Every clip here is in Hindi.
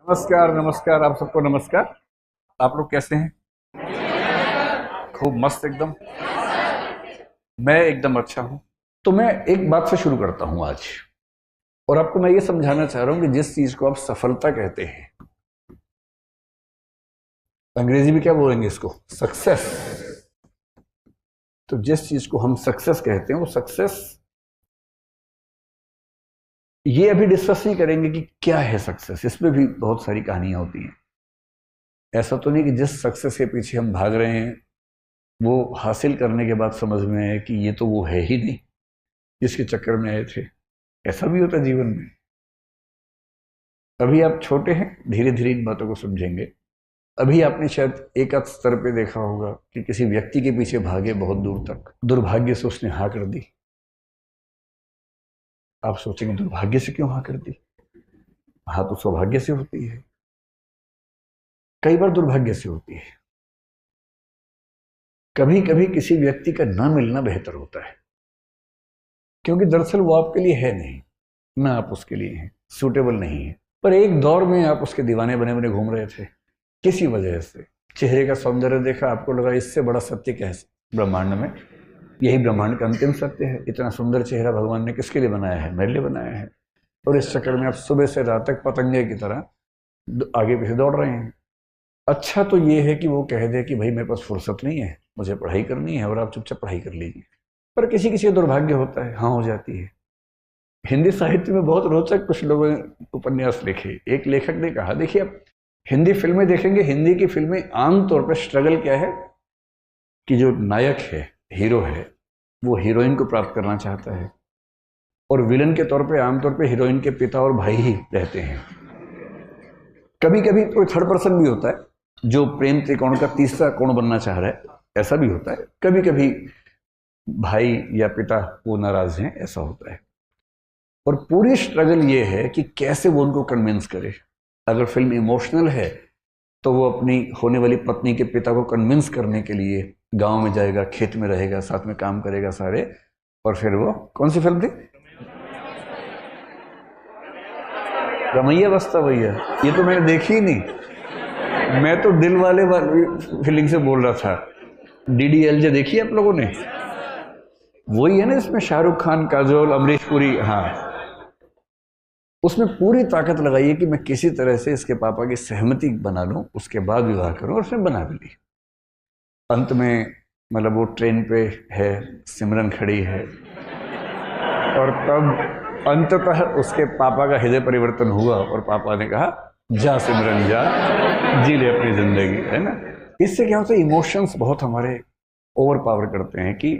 नमस्कार नमस्कार, आप सबको नमस्कार। आप लोग कैसे हैं? खूब मस्त एकदम। मैं एकदम अच्छा हूं। तो मैं एक बात से शुरू करता हूं आज, और आपको मैं ये समझाना चाह रहा हूं कि जिस चीज को आप सफलता कहते हैं, अंग्रेजी में क्या बोलेंगे इसको? सक्सेस। तो जिस चीज को हम सक्सेस कहते हैं वो सक्सेस, ये अभी डिस्कस नहीं करेंगे कि क्या है सक्सेस। इसमें भी बहुत सारी कहानियां होती हैं। ऐसा तो नहीं कि जिस सक्सेस के पीछे हम भाग रहे हैं वो हासिल करने के बाद समझ में आए कि ये तो वो है ही नहीं जिसके चक्कर में आए थे। ऐसा भी होता है जीवन में। अभी आप छोटे हैं, धीरे धीरे इन बातों को समझेंगे। अभी आपने शायद एक आध स्तर पे देखा होगा कि किसी व्यक्ति के पीछे भागे बहुत दूर तक, दुर्भाग्य से उसने हाँ कर दी। आप सोचेंगे दुर्भाग्य से क्यों हाँ कर दी? हाँ तो सौभाग्य से होती है, कई बार दुर्भाग्य से होती है। कभी कभी किसी व्यक्ति का ना मिलना बेहतर होता है, क्योंकि दरअसल वो आपके लिए है नहीं, ना आप उसके लिए हैं, सूटेबल नहीं है। पर एक दौर में आप उसके दीवाने बने बने घूम रहे थे किसी वजह से। चेहरे का सौंदर्य देखा, आपको लगा इससे बड़ा सत्य क्या है ब्रह्मांड में, यही ब्रह्मांड का अंतिम सत्य है। इतना सुंदर चेहरा भगवान ने किसके लिए बनाया है? मेरे लिए बनाया है। और इस चक्कर में आप सुबह से रात तक पतंगे की तरह आगे पीछे दौड़ रहे हैं। अच्छा तो ये है कि वो कह दे कि भाई मेरे पास फुर्सत नहीं है, मुझे पढ़ाई करनी है, और आप चुपचाप पढ़ाई कर लीजिए। पर किसी किसी का दुर्भाग्य होता है, हाँ हो जाती है। हिंदी साहित्य में बहुत रोचक कुछ लोगों ने उपन्यास लिखे। एक लेखक ने कहा, देखिए आप हिंदी फिल्में देखेंगे, हिंदी की फिल्में आमतौर पर स्ट्रगल क्या है कि जो नायक है, हीरो है, वो हीरोइन को प्राप्त करना चाहता है, और विलन के तौर पे आमतौर पे हीरोइन के पिता और भाई ही रहते हैं। कभी कभी कोई थर्ड पर्सन भी होता है जो प्रेम त्रिकोण का तीसरा कोण बनना चाह रहा है, ऐसा भी होता है। कभी कभी भाई या पिता वो नाराज हैं, ऐसा होता है। और पूरी स्ट्रगल ये है कि कैसे वो उनको कन्विंस करे। अगर फिल्म इमोशनल है तो वो अपनी होने वाली पत्नी के पिता को कन्विंस करने के लिए गांव में जाएगा, खेत में रहेगा, साथ में काम करेगा सारे। और फिर वो कौन सी फिल्म थी? रमैया बस्ता भैया। ये तो मैंने देखी ही नहीं। मैं तो दिल वाले फीलिंग से बोल रहा था। DDLJ देखी आप लोगों ने? वही है ना, इसमें शाहरुख खान, काजोल, अमरीश पुरी। हाँ, उसमें पूरी ताकत लगाई है कि मैं किसी तरह से इसके पापा की सहमति बना लूं, उसके बाद विवाह करूं, और उसने बना भी ली। अंत में मतलब वो ट्रेन पे है, सिमरन खड़ी है, और तब अंततः उसके पापा का हृदय परिवर्तन हुआ और पापा ने कहा जा सिमरन जा, जी ले अपनी जिंदगी, है ना। इससे क्या होता है, इमोशंस बहुत हमारे ओवर पावर करते हैं कि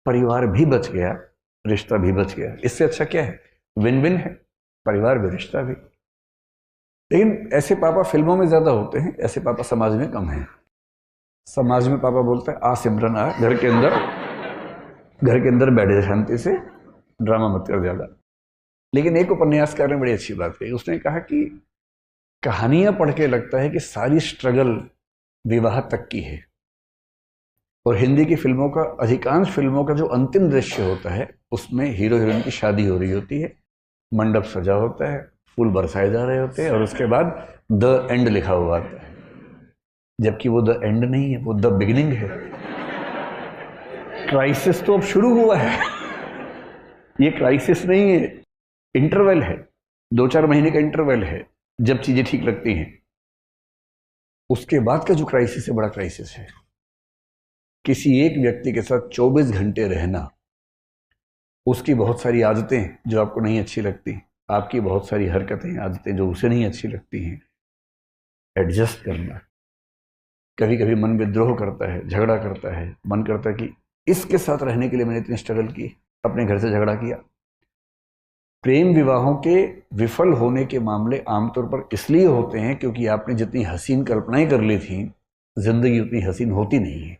परिवार भी बच गया, रिश्ता भी बच गया। इससे अच्छा क्या है? विन विन है, परिवार भी रिश्ता भी। लेकिन ऐसे पापा फिल्मों में ज्यादा होते हैं, ऐसे पापा समाज में कम हैं। समाज में पापा बोलते हैं आ सिमरन आ, घर के अंदर बैठे शांति से, ड्रामा मत कर ज्यादा। लेकिन एक उपन्यासकार ने बड़ी अच्छी बात कही। उसने कहा कि कहानियां पढ़ के लगता है कि सारी स्ट्रगल विवाह तक की है, और हिंदी की फिल्मों का, अधिकांश फिल्मों का जो अंतिम दृश्य होता है उसमें हीरो हीरोइन की शादी हो रही होती है, मंडप सजा होता है, फूल बरसाए जा रहे होते हैं, और उसके बाद द एंड लिखा हुआ आता है। जबकि वो द एंड नहीं है, वो द बिगिनिंग है। क्राइसिस तो अब शुरू हुआ है। ये क्राइसिस नहीं है, इंटरवल है, 2-4 महीने का इंटरवल है जब चीजें ठीक लगती हैं। उसके बाद का जो क्राइसिस है, बड़ा क्राइसिस है। किसी एक व्यक्ति के साथ 24 घंटे रहना, उसकी बहुत सारी आदतें जो आपको नहीं अच्छी लगती, आपकी बहुत सारी हरकतें, आदतें जो उसे नहीं अच्छी लगती हैं, एडजस्ट करना। कभी कभी मन विद्रोह करता है, झगड़ा करता है, मन करता है कि इसके साथ रहने के लिए मैंने इतनी स्ट्रगल की, अपने घर से झगड़ा किया। प्रेम विवाहों के विफल होने के मामले आमतौर पर इसलिए होते हैं क्योंकि आपने जितनी हसीन कल्पनाएं कर ली थी, जिंदगी उतनी हसीन होती नहीं है।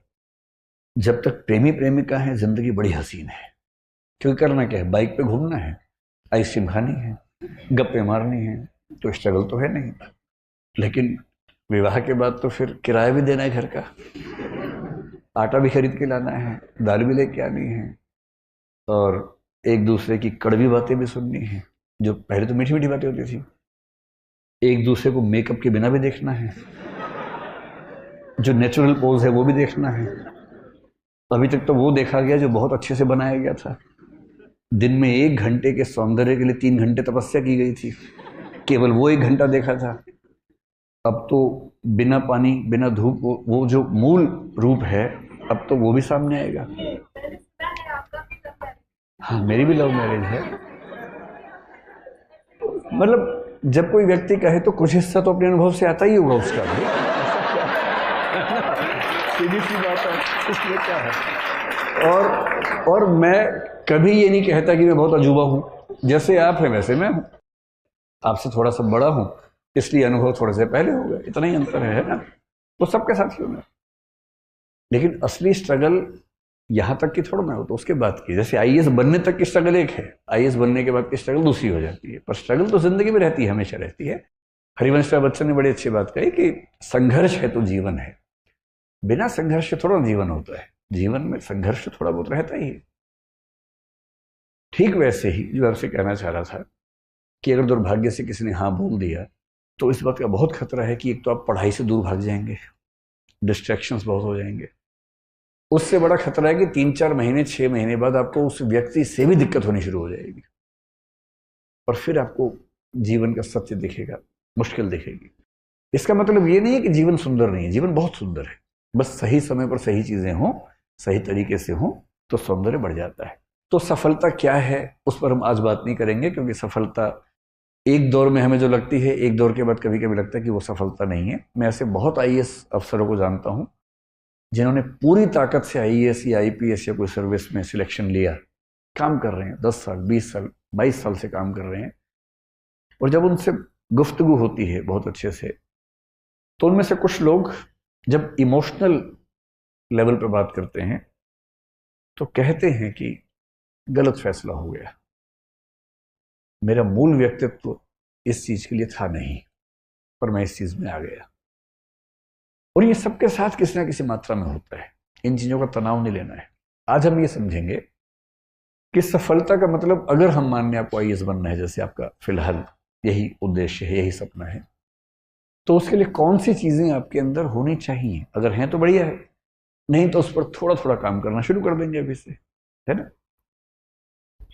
जब तक प्रेमी प्रेमिका है, जिंदगी बड़ी हसीन है, क्योंकि करना क्या है, बाइक पे घूमना है, आइसक्रीम खानी है, गप्पे मारनी है, तो स्ट्रगल तो है नहीं। लेकिन विवाह के बाद तो फिर किराया भी देना है घर का, आटा भी खरीद के लाना है, दाल भी लेके आनी है, और एक दूसरे की कड़वी बातें भी सुननी है। जो पहले तो मीठी मीठी बातें होती थी, एक दूसरे को मेकअप के बिना भी देखना है, जो नेचुरल पोज है वो भी देखना है। अभी तक तो वो देखा गया जो बहुत अच्छे से बनाया गया था। दिन में 1 घंटे के सौंदर्य के लिए 3 घंटे तपस्या की गई थी, केवल वो 1 घंटा देखा था। अब तो बिना पानी बिना धूप वो जो मूल रूप है, अब तो वो भी सामने आएगा। हाँ, मेरी भी लव मैरिज है। मतलब जब कोई व्यक्ति कहे तो कुछ हिस्सा तो अपने अनुभव से आता ही होगा उसका भी। सीधी सी बात है, इसमें क्या है। और मैं कभी ये नहीं कहता कि मैं बहुत अजूबा हूं। जैसे आप हैं वैसे मैं हूं, आपसे थोड़ा सा बड़ा हूं, इसलिए अनुभव थोड़े से पहले हो गए, इतना ही अंतर है ना। तो सबके साथ ही होना। लेकिन असली स्ट्रगल यहां तक की थोड़ा ना हो, तो उसके बाद की, जैसे आईएएस बनने तक की स्ट्रगल एक है, आईएएस बनने के बाद की स्ट्रगल दूसरी हो जाती है। पर स्ट्रगल तो जिंदगी में रहती है, हमेशा रहती है। हरिवंश राय बच्चन ने बड़ी अच्छी बात कही कि संघर्ष है तो जीवन है। बिना संघर्ष के थोड़ा जीवन होता है, जीवन में संघर्ष थोड़ा बहुत रहता ही है। ठीक वैसे ही जो आपसे कहना चाह रहा था कि अगर दुर्भाग्य से किसी ने हाँ बोल दिया, तो इस बात का बहुत खतरा है कि एक तो आप पढ़ाई से दूर भाग जाएंगे, डिस्ट्रैक्शंस बहुत हो जाएंगे। उससे बड़ा खतरा है कि 3-4 महीने 6 महीने बाद आपको उस व्यक्ति से भी दिक्कत होनी शुरू हो जाएगी, और फिर आपको जीवन का सत्य दिखेगा, मुश्किल दिखेगी। इसका मतलब ये नहीं है कि जीवन सुंदर नहीं है, जीवन बहुत सुंदर है। बस सही समय पर सही चीजें हों, सही तरीके से हों, तो सौंदर्य बढ़ जाता है। तो सफलता क्या है उस पर हम आज बात नहीं करेंगे, क्योंकि सफलता एक दौर में हमें जो लगती है, एक दौर के बाद कभी कभी लगता है कि वो सफलता नहीं है। मैं ऐसे बहुत आईएएस अफसरों को जानता हूं जिन्होंने पूरी ताकत से आईएएस या आईपीएस या कोई सर्विस में सिलेक्शन लिया, काम कर रहे हैं 10 साल 20 साल 22 साल से काम कर रहे हैं। और जब उनसे गुफ्तगू होती है बहुत अच्छे से, तो उनमें से कुछ लोग जब इमोशनल लेवल पर बात करते हैं तो कहते हैं कि गलत फैसला हो गया, मेरा मूल व्यक्तित्व इस चीज के लिए था नहीं, पर मैं इस चीज में आ गया। और ये सबके साथ किसी ना किसी मात्रा में होता है, इन चीजों का तनाव नहीं लेना है। आज हम ये समझेंगे कि सफलता का मतलब, अगर हम मानने आपको आईएएस बनना है, जैसे आपका फिलहाल यही उद्देश्य है, यही सपना है, तो उसके लिए कौन सी चीजें आपके अंदर होनी चाहिए। अगर हैं तो बढ़िया है, नहीं तो उस पर थोड़ा थोड़ा काम करना शुरू कर देंगे अभी से, है ना।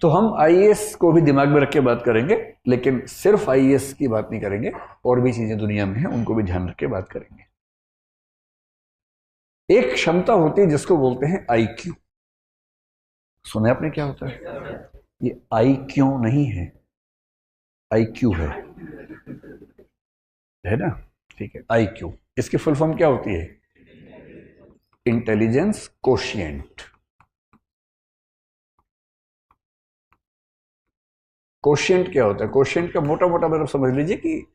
तो हम आईएएस को भी दिमाग में रख के बात करेंगे, लेकिन सिर्फ आईएएस की बात नहीं करेंगे, और भी चीजें दुनिया में हैं उनको भी ध्यान रख के बात करेंगे। एक क्षमता होती है जिसको बोलते हैं आईक्यू। सुना आपने क्या होता है? ये आई क्यों नहीं है, आईक्यू है ना। ठीक है, आईक्यू, इसकी फुल फॉर्म क्या होती है? Intelligence quotient. कोशिएंट क्या होता है? कोशिएंट का मोटा मोटा मतलब समझ लीजिए कि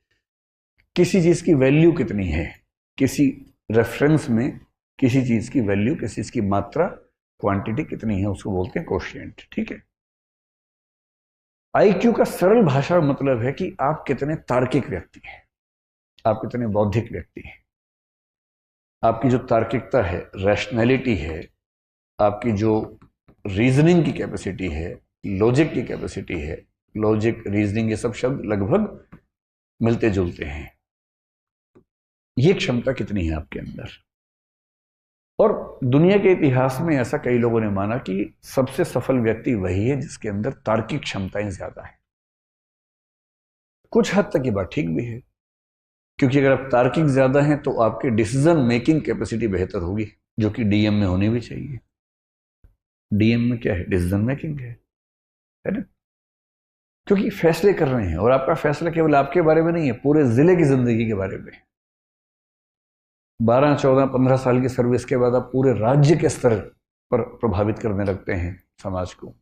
किसी चीज की वैल्यू कितनी है, किसी रेफरेंस में किसी चीज की वैल्यू, किसी चीज की मात्रा, क्वांटिटी कितनी है, उसको बोलते हैं कोशिएंट। ठीक है। आईक्यू का सरल भाषा मतलब है कि आप कितने तार्किक व्यक्ति हैं, आप कितने बौद्धिक व्यक्ति हैं। आपकी जो तार्किकता है, रैशनैलिटी है, आपकी जो रीजनिंग की कैपेसिटी है, लॉजिक की कैपेसिटी है, लॉजिक, रीजनिंग, ये सब शब्द लगभग मिलते जुलते हैं। ये क्षमता कितनी है आपके अंदर। और दुनिया के इतिहास में ऐसा कई लोगों ने माना कि सबसे सफल व्यक्ति वही है जिसके अंदर तार्किक क्षमताएं ज्यादा है। कुछ हद तक ये बात ठीक भी है, क्योंकि अगर आप तार्किक ज्यादा हैं तो आपकी डिसीजन मेकिंग कैपेसिटी बेहतर होगी, जो कि डीएम में होनी भी चाहिए। डीएम में क्या है? डिसीजन मेकिंग है ना। क्योंकि फैसले कर रहे हैं, और आपका फैसला केवल आपके बारे में नहीं है, पूरे जिले की जिंदगी के बारे में। 12, 14, 15 साल की सर्विस के बाद आप पूरे राज्य के स्तर पर प्रभावित करने लगते हैं समाज को।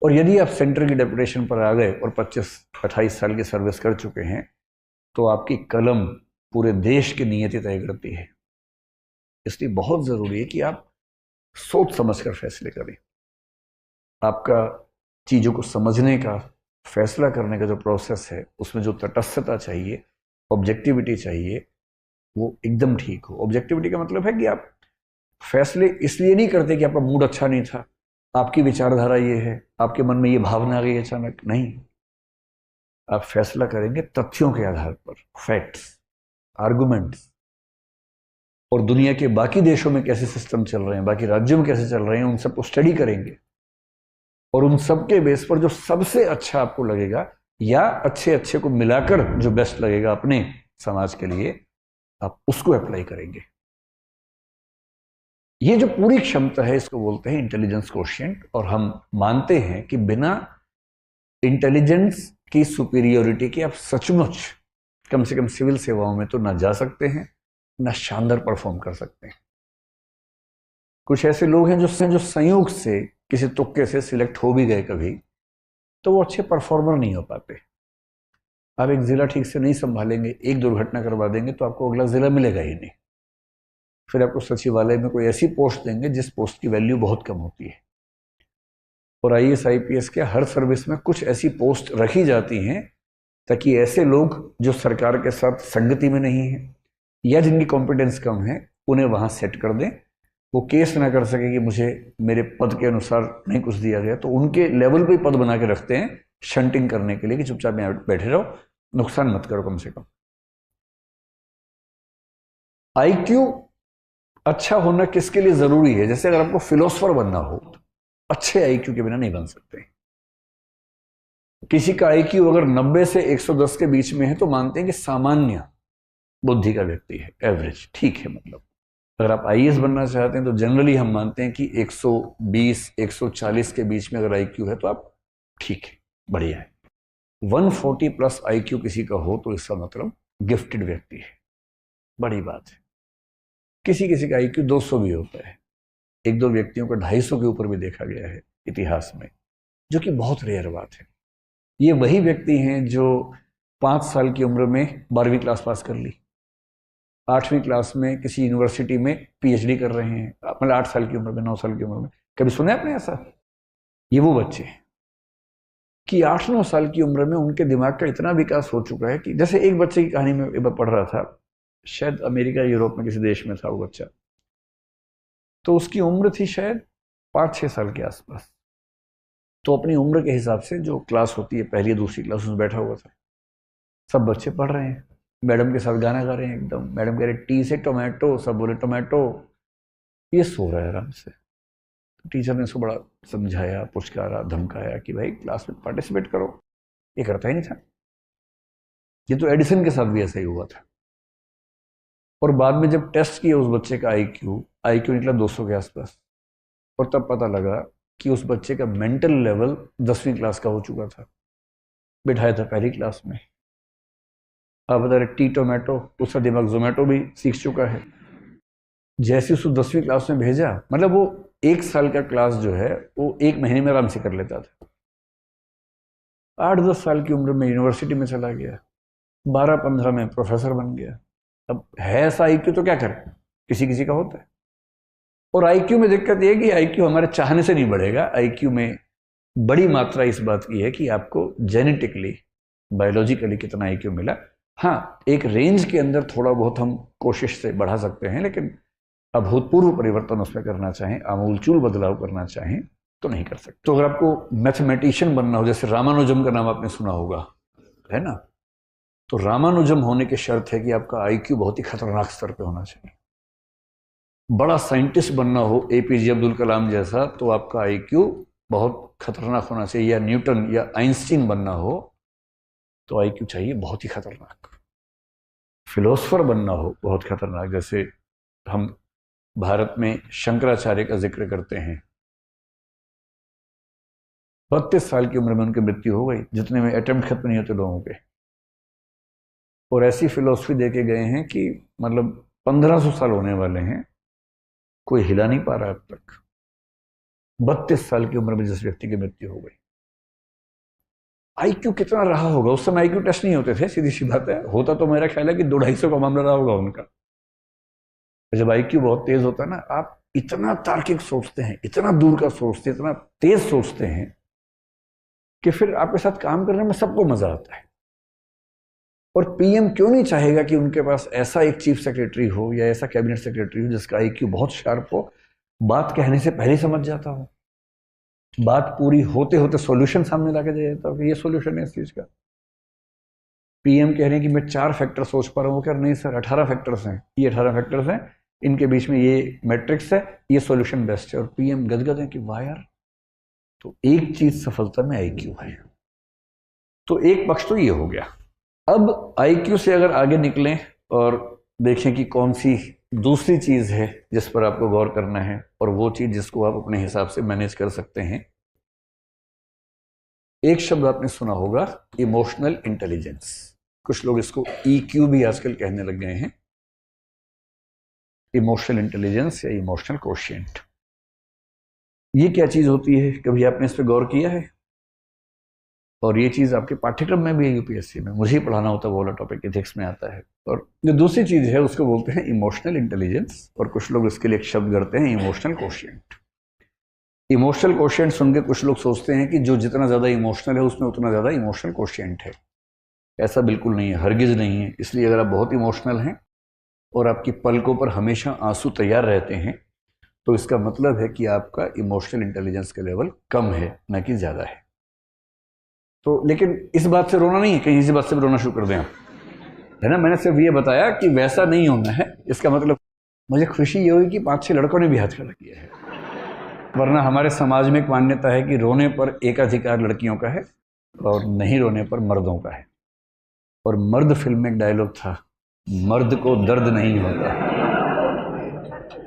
और यदि आप सेंटर की डेपुटेशन पर आ गए और 25-28 साल की सर्विस कर चुके हैं, तो आपकी कलम पूरे देश की नियति तय करती है। इसलिए बहुत जरूरी है कि आप सोच समझकर फैसले करें। आपका चीजों को समझने का, फैसला करने का जो प्रोसेस है, उसमें जो तटस्थता चाहिए, ऑब्जेक्टिविटी चाहिए, वो एकदम ठीक हो। ऑब्जेक्टिविटी का मतलब है कि आप फैसले इसलिए नहीं करते कि आपका मूड अच्छा नहीं था, आपकी विचारधारा ये है, आपके मन में ये भावना आ गई अचानक, नहीं। आप फैसला करेंगे तथ्यों के आधार पर, फैक्ट्स, आर्गुमेंट्स, और दुनिया के बाकी देशों में कैसे सिस्टम चल रहे हैं, बाकी राज्यों में कैसे चल रहे हैं, उन सबको स्टडी करेंगे और उन सब के बेस पर जो सबसे अच्छा आपको लगेगा या अच्छे अच्छे को मिलाकर जो बेस्ट लगेगा अपने समाज के लिए, आप उसको अप्लाई करेंगे। ये जो पूरी क्षमता है इसको बोलते हैं इंटेलिजेंस कोशिएंट। और हम मानते हैं कि बिना इंटेलिजेंस की सुपीरियोरिटी के आप सचमुच कम से कम सिविल सेवाओं में तो ना जा सकते हैं, ना शानदार परफॉर्म कर सकते हैं। कुछ ऐसे लोग हैं जो संयोग से किसी तुक्के से सिलेक्ट हो भी गए कभी, तो वो अच्छे परफॉर्मर नहीं हो पाते। आप एक जिला ठीक से नहीं संभालेंगे, एक दुर्घटना करवा देंगे तो आपको अगला जिला मिलेगा ही नहीं। फिर आपको सचिवालय में कोई ऐसी पोस्ट देंगे जिस पोस्ट की वैल्यू बहुत कम होती है। और आईएएस आईपीएस के हर सर्विस में कुछ ऐसी पोस्ट रखी जाती हैं ताकि ऐसे लोग जो सरकार के साथ संगति में नहीं है या जिनकी कॉम्पिटेंस कम है उन्हें वहां सेट कर दें। वो केस ना कर सके कि मुझे मेरे पद के अनुसार नहीं कुछ दिया गया, तो उनके लेवल पे पद बना के रखते हैं शंटिंग करने के लिए कि चुपचाप यहाँ बैठे रहो, नुकसान मत करो कम से कम। आईक्यू अच्छा होना किसके लिए जरूरी है? जैसे अगर आपको फिलोसफर बनना हो, अच्छे आईक्यू के बिना नहीं बन सकते। किसी का आईक्यू अगर 90 से 110 के बीच में है तो मानते हैं कि सामान्य बुद्धि का व्यक्ति है, एवरेज, ठीक है। मतलब अगर आप आईएएस बनना चाहते हैं तो जनरली हम मानते हैं कि 120 140 के बीच में अगर आईक्यू है तो आप ठीक है, बढ़िया है। 140 प्लस आईक्यू किसी का हो तो इसका मतलब गिफ्टेड व्यक्ति है, बड़ी बात है। किसी किसी का आईक्यू 200 भी होता है, एक दो व्यक्तियों को 250 के ऊपर भी देखा गया है इतिहास में, जो कि बहुत रेयर बात है। ये वही व्यक्ति हैं जो 5 साल की उम्र में 12वीं क्लास पास कर ली, 8वीं क्लास में किसी यूनिवर्सिटी में पीएचडी कर रहे हैं, मतलब 8 साल की उम्र में, 9 साल की उम्र में। कभी सुना है आपने ऐसा? ये वो बच्चे हैं कि 8-9 साल की उम्र में उनके दिमाग का इतना विकास हो चुका है कि जैसे एक बच्चे की कहानी में एक बार पढ़ रहा था, शायद अमेरिका यूरोप में किसी देश में था वो बच्चा, तो उसकी उम्र थी शायद 5-6 साल के आसपास। तो अपनी उम्र के हिसाब से जो क्लास होती है, पहली दूसरी क्लास, उसमें बैठा हुआ था। सब बच्चे पढ़ रहे हैं, मैडम के साथ गाना गा रहे हैं एकदम। मैडम कह रहे टी से टोमेटो, सब बोले टोमेटो। ये सो रहा है आराम से। तो टीचर ने उसको बड़ा समझाया, पुचकारा, धमकाया कि भाई क्लास में पार्टिसिपेट करो। ये करता ही नहीं था। ये तो एडिसन के साथ भी ऐसा ही हुआ था। और बाद में जब टेस्ट किया उस बच्चे का आईक्यू निकला 200 के आसपास, और तब पता लगा कि उस बच्चे का मेंटल लेवल 10वीं क्लास का हो चुका था। बिठाया था पहली क्लास में। आप बता रहे टी टोमेटो, उसका दिमाग जोमेटो भी सीख चुका है। जैसे उसको 10वीं क्लास में भेजा, मतलब वो 1 साल का क्लास जो है वो 1 महीने में आराम से कर लेता था। 8-10 साल की उम्र में यूनिवर्सिटी में चला गया, 12-15 में प्रोफेसर बन गया। अब है ऐसा आईक्यू तो क्या करे, किसी किसी का होता है। और आईक्यू में दिक्कत यह है कि आईक्यू हमारे चाहने से नहीं बढ़ेगा। आईक्यू में बड़ी मात्रा इस बात की है कि आपको जेनेटिकली, बायोलॉजिकली कितना आईक्यू मिला। हाँ, एक रेंज के अंदर थोड़ा बहुत हम कोशिश से बढ़ा सकते हैं, लेकिन अभूतपूर्व परिवर्तन उसमें करना चाहें, आमूलचूल बदलाव करना चाहें तो नहीं कर सकते। तो अगर आपको मैथमेटिशियन बनना हो, जैसे रामानुजम का नाम आपने सुना होगा, है ना, तो रामानुजम होने की शर्त है कि आपका आईक्यू बहुत ही खतरनाक स्तर पे होना चाहिए। बड़ा साइंटिस्ट बनना हो, एपीजे अब्दुल कलाम जैसा, तो आपका आईक्यू बहुत खतरनाक होना चाहिए। या न्यूटन या आइंस्टीन बनना हो तो आईक्यू चाहिए बहुत ही खतरनाक। फिलोसफर बनना हो बहुत खतरनाक, जैसे हम भारत में शंकराचार्य का जिक्र करते हैं। 32 साल की उम्र में उनकी मृत्यु हो गई, जितने में अटेम्प्ट खत्म नहीं होते लोगों के। और ऐसी फिलोसफी देके गए हैं कि मतलब 1500 साल होने वाले हैं, कोई हिला नहीं पा रहा अब तक। 32 साल की उम्र में जिस व्यक्ति की मृत्यु हो गई। आईक्यू कितना रहा होगा? उस समय आईक्यू टेस्ट नहीं होते थे, सीधी सी बात है। होता तो मेरा ख्याल है कि 200-250 का मामला रहा होगा उनका। जब आईक्यू बहुत तेज होता है ना, आप इतना तार्किक सोचते हैं, इतना दूर का सोचते हैं, इतना तेज सोचते हैं कि फिर आपके साथ काम करने में सबको मजा आता है। और पीएम क्यों नहीं चाहेगा कि उनके पास ऐसा एक चीफ सेक्रेटरी हो या ऐसा कैबिनेट सेक्रेटरी हो जिसका आईक्यू बहुत शार्प हो, बात कहने से पहले समझ जाता हो, बात पूरी होते होते सॉल्यूशन सामने लाके दे देता हो कि ये सॉल्यूशन है इस चीज का। पीएम कह रहे हैं कि मैं 4 फैक्टर सोच पा रहा हूँ, कह रहे नहीं सर 18 फैक्टर्स हैं, ये 18 फैक्टर्स हैं, इनके बीच में ये मैट्रिक्स है, ये सॉल्यूशन बेस्ट है। और पीएम गदगद है कि वाह यार, तो एक चीज सफलता में आईक्यू है। तो एक पक्ष तो ये हो गया। अब आईक्यू से अगर आगे निकलें और देखें कि कौन सी दूसरी चीज है जिस पर आपको गौर करना है, और वो चीज जिसको आप अपने हिसाब से मैनेज कर सकते हैं। एक शब्द आपने सुना होगा, इमोशनल इंटेलिजेंस। कुछ लोग इसको ईक्यू भी आजकल कहने लग गए हैं। इमोशनल इंटेलिजेंस या इमोशनल कोशिएंट, ये क्या चीज होती है? कभी आपने इस पर गौर किया है? और ये चीज आपके पाठ्यक्रम में भी है, यूपीएससी में मुझे ही पढ़ाना होता है, वो वाला टॉपिक इथिक्स में आता है। और जो दूसरी चीज है उसको बोलते हैं इमोशनल इंटेलिजेंस, और कुछ लोग इसके लिए एक शब्द करते हैं इमोशनल कोशिएंट। इमोशनल कोशिएंट सुन के कुछ लोग सोचते हैं कि जो जितना ज्यादा इमोशनल है उसमें उतना ज्यादा इमोशनल कोशिएंट है। ऐसा बिल्कुल नहीं है, हरगिज नहीं है। इसलिए अगर आप बहुत इमोशनल हैं और आपकी पलकों पर हमेशा आंसू तैयार रहते हैं, तो इसका मतलब है कि आपका इमोशनल इंटेलिजेंस का लेवल कम है, ना कि ज्यादा है। तो लेकिन इस बात से रोना नहीं है, कहीं इसी बात से भी रोना शुरू कर दें आप, है ना। मैंने सिर्फ ये बताया कि वैसा नहीं होना है। इसका मतलब मुझे खुशी ये हुई कि 5-6 लड़कों ने भी हाथ खड़ा किया है, वरना हमारे समाज में एक मान्यता है कि रोने पर एकाधिकार लड़कियों का है और नहीं रोने पर मर्दों का है। और मर्द फिल्म में एक डायलॉग था, मर्द को दर्द नहीं होता।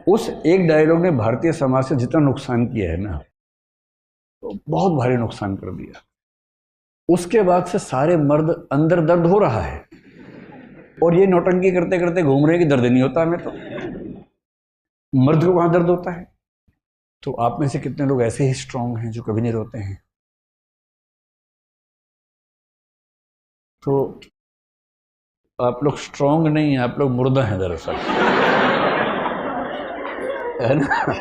उस एक डायलॉग ने भारतीय समाज से जितना नुकसान किया है ना, तो बहुत भारी नुकसान कर दिया। उसके बाद से सारे मर्द अंदर दर्द हो रहा है, और ये नौटंकी करते करते घूम रहे हैं कि दर्द नहीं होता हमें। तो मर्द को कहां दर्द होता है? तो आप में से कितने लोग ऐसे ही स्ट्रांग हैं जो कभी नहीं रोते हैं? तो आप लोग स्ट्रांग नहीं हैं, आप लोग मुर्दा हैं दरअसल, है ना।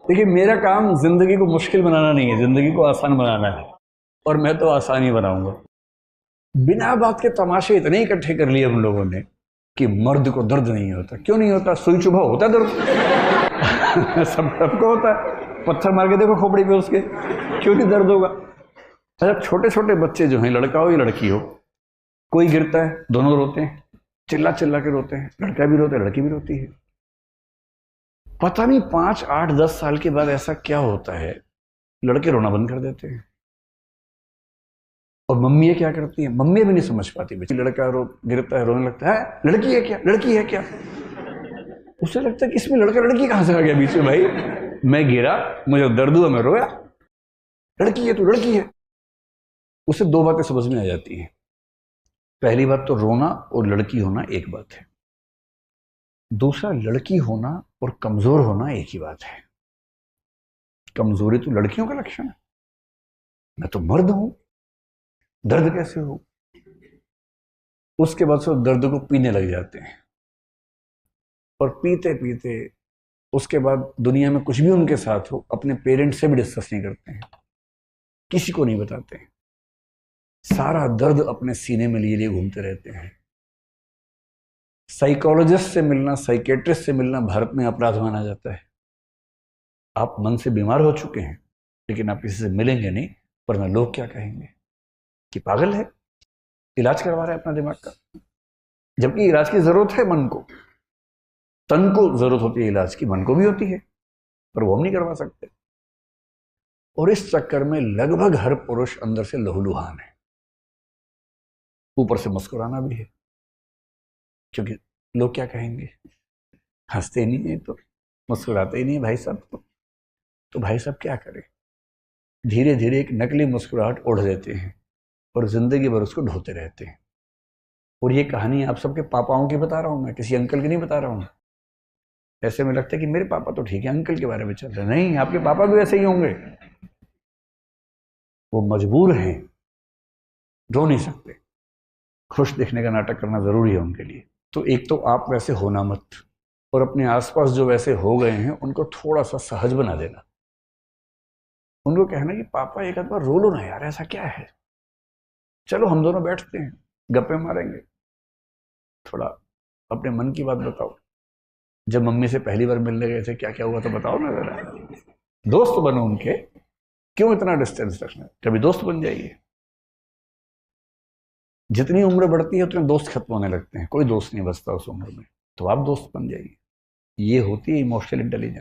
देखिए, मेरा काम जिंदगी को मुश्किल बनाना नहीं है, जिंदगी को आसान बनाना है, और मैं तो आसान ही बनाऊंगा। बिना बात के तमाशे इतने इकट्ठे कर लिए हम लोगों ने कि मर्द को दर्द नहीं होता। क्यों नहीं होता? सुई चुभा होता है दर्द। सबको होता है, पत्थर मार के देखो खोपड़ी पे उसके, क्यों नहीं दर्द होगा? अच्छा, छोटे छोटे बच्चे जो हैं, लड़का हो या लड़की हो, कोई गिरता है दोनों रोते हैं, चिल्ला चिल्ला के रोते हैं, लड़का भी रोता है लड़की भी रोती है। पता नहीं 5, 8, 10 साल के बाद ऐसा क्या होता है, लड़के रोना बंद कर देते हैं। और मम्मी क्या करती है, मम्मी भी नहीं समझ पाती, बच्ची लड़का गिरता है रोने लगता है, लड़की है क्या, लड़की है क्या। उसे लगता है कि इसमें लड़का लड़की कहां से आ गया बीच में? भाई मैं गिरा, मुझे दर्द हुआ, मैं रोया, लड़की है तो लड़की है। उसे 2 बातें समझ में आ जाती हैं। पहली बात तो रोना और लड़की होना एक बात है। दूसरा, लड़की होना और कमजोर होना एक ही बात है। कमजोरी तो लड़कियों का लक्षण है, मैं तो मर्द हूं, दर्द कैसे हो? उसके बाद से दर्द को पीने लग जाते हैं, और पीते पीते उसके बाद दुनिया में कुछ भी उनके साथ हो, अपने पेरेंट्स से भी डिस्कस नहीं करते हैं, किसी को नहीं बताते हैं। सारा दर्द अपने सीने में लिए लिए घूमते रहते हैं। साइकोलॉजिस्ट से मिलना, साइकेट्रिस्ट से मिलना भारत में अपराध माना जाता है। आप मन से बीमार हो चुके हैं, लेकिन आप किसी से मिलेंगे नहीं, वरना लोग क्या कहेंगे कि पागल है, इलाज करवा रहा है अपना दिमाग का। जबकि इलाज की जरूरत है मन को, तन को जरूरत होती है इलाज की, मन को भी होती है, पर वो हम नहीं करवा सकते। और इस चक्कर में लगभग हर पुरुष अंदर से लहूलुहान है, ऊपर से मुस्कुराना भी है, क्योंकि लोग क्या कहेंगे, हंसते नहीं है तो, मुस्कुराते ही नहीं भाई साहब, तो भाई साहब क्या करें? धीरे धीरे एक नकली मुस्कुराहट ओढ़ देते हैं और जिंदगी भर उसको ढोते रहते हैं। और ये कहानी आप सबके पापाओं की बता रहा हूं मैं, किसी अंकल की नहीं बता रहा हूं। ऐसे में लगता है कि मेरे पापा तो ठीक है, अंकल के बारे में चल रहे, नहीं, आपके पापा भी ऐसे ही होंगे। वो मजबूर हैं, रो नहीं सकते, खुश दिखने का नाटक करना जरूरी है उनके लिए। तो एक तो आप वैसे होना मत, और अपने आसपास जो वैसे हो गए हैं उनको थोड़ा सा सहज बना देना। उनको कहना कि पापा एक आध बार रो लो ना यार, ऐसा क्या है, चलो हम दोनों बैठते हैं, गप्पे मारेंगे, थोड़ा अपने मन की बात बताओ। जब मम्मी से पहली बार मिलने गए थे क्या क्या हुआ तो बताओ ना जरा। दोस्त बनो उनके, क्यों इतना डिस्टेंस रखना, कभी दोस्त बन जाइए। जितनी उम्र बढ़ती है उतने दोस्त खत्म होने लगते हैं, कोई दोस्त नहीं बचता उस उम्र में, तो आप दोस्त बन जाइए। ये होती है इमोशनल इंटेलिजेंस।